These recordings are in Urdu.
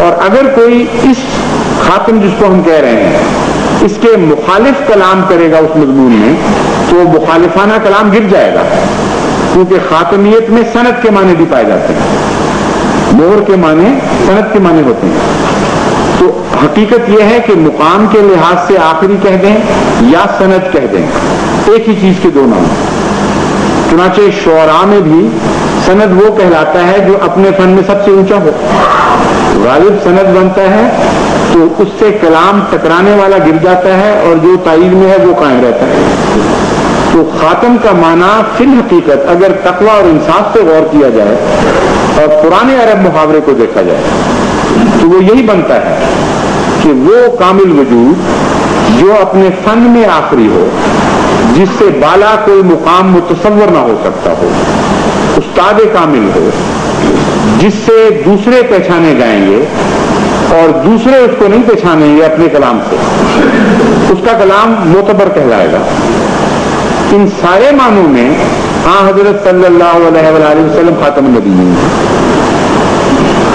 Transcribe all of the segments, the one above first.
اور اگر کوئی اس خاتم جس کو ہم کہہ رہے ہیں اس کے مخالف کلام کرے گا اس مضمون میں تو وہ مخالفانہ کلام گر جائے گا، کیونکہ خاتمیت میں سند کے معنی بھی پائے جاتے ہیں، مہر کے معنی سند کے معنی ہوتے ہیں۔ تو حقیقت یہ ہے کہ مقام کے لحاظ سے آخری کہہ دیں یا سند کہہ دیں، ایک ہی چیز کے دو نام۔ چنانچہ شعراء میں بھی سند وہ کہلاتا ہے جو اپنے فن میں سب سے اونچا ہو، غالب سند بنتا ہے تو اس سے کلام ٹکرانے والا گر جاتا ہے اور جو تائید میں ہے وہ قائم رہتا ہے۔ تو خاتم کا معنی فی الحقیقت اگر تقوی اور انصاف سے غور کیا جائے اور پرانے عرب محاورے کو دیکھا جائے تو وہ یہی بنتا ہے کہ وہ کامل وجود جو اپنے فن میں آخری ہو، جس سے بالا کوئی مقام متصور نہ ہو سکتا ہو، استاد کامل ہو، جس سے دوسرے پہچانے جائیں گے اور دوسرے اس کو نہیں پہچانیں گے اپنے کلام سے، اس کا کلام معتبر کہلائے گا۔ ان سارے معنوں میں حضرت صلی اللہ علیہ وآلہ وسلم خاتم النبیین ہے۔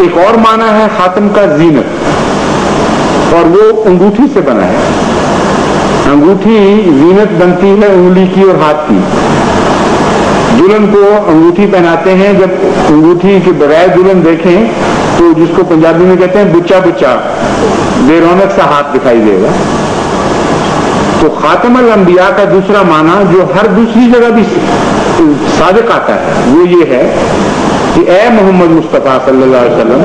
ایک اور معنی ہے خاتم کا زینت، اور وہ انگوٹھی سے بنا ہے۔ انگوٹھی زینت بنتی ہے انگلی کی اور ہاتھ کی۔ دلہن کو انگوٹھی پہناتے ہیں، جب انگوٹھی کے بغیر دلہن دیکھیں تو جس کو پنجابی میں کہتے ہیں بچا بچا، بے رونق سا ہاتھ دکھائی دے گا۔ تو خاتم الانبیاء کا دوسرا معنی جو ہر دوسری جگہ بھی صادق آتا ہے وہ یہ ہے کہ اے محمد مصطفیٰ صلی اللہ علیہ وسلم،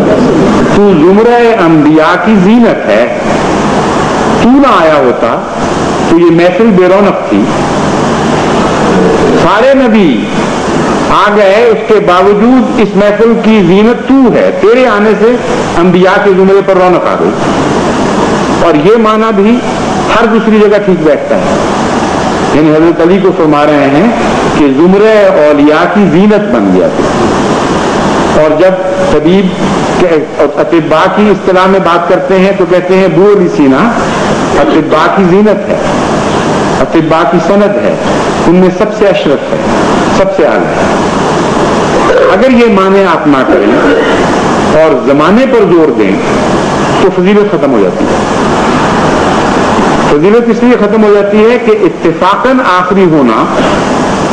تو زمرہ انبیاء کی زینت ہے، تو نہ آیا ہوتا تو یہ محفل بے رونق تھی۔ سارے نبی آ گئے، اس کے باوجود اس محفل کی زینت تو ہے، تیرے آنے سے انبیاء کے زمرے پر رونق آ گئی۔ اور یہ معنی بھی ہر دوسری جگہ ٹھیک بیٹھتا ہے، یعنی حضرت علی کو فرما رہے ہیں کہ زمرہ اولیاء کی زینت بن گیا تھا۔ اور جب طبیب اطباء کی اصطلاح میں بات کرتے ہیں تو کہتے ہیں ابو علی سینا اطباء کی زینت ہے، اطباء کی سند ہے، ان میں سب سے اشرف ہے، سب سے اعلیٰ ہے۔ اگر یہ معنی آپ نہ کریں اور زمانے پر زور دیں تو فضیلت ختم ہو جاتی ہے۔ فضیلت اس لیے ختم ہو جاتی ہے کہ اتفاقاً آخری ہونا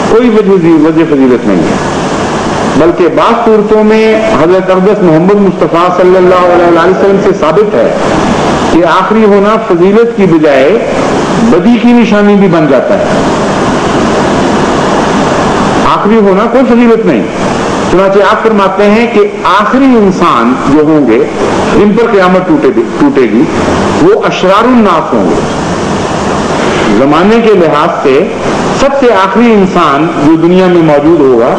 کوئی وجہ فضیلت نہیں ہے، بلکہ بعض صورتوں میں حضرت اقدس محمد مصطفیٰ صلی اللہ علیہ وسلم سے ثابت ہے کہ آخری ہونا فضیلت کی بجائے بدی کی نشانی بھی بن جاتا ہے۔ آخری ہونا کوئی فضیلت نہیں، چنانچہ آپ فرماتے ہیں کہ آخری انسان جو ہوں گے جن پر قیامت ٹوٹے گی وہ اشرار الناس ہوں گے۔ زمانے کے لحاظ سے سب سے آخری انسان جو دنیا میں موجود ہوگا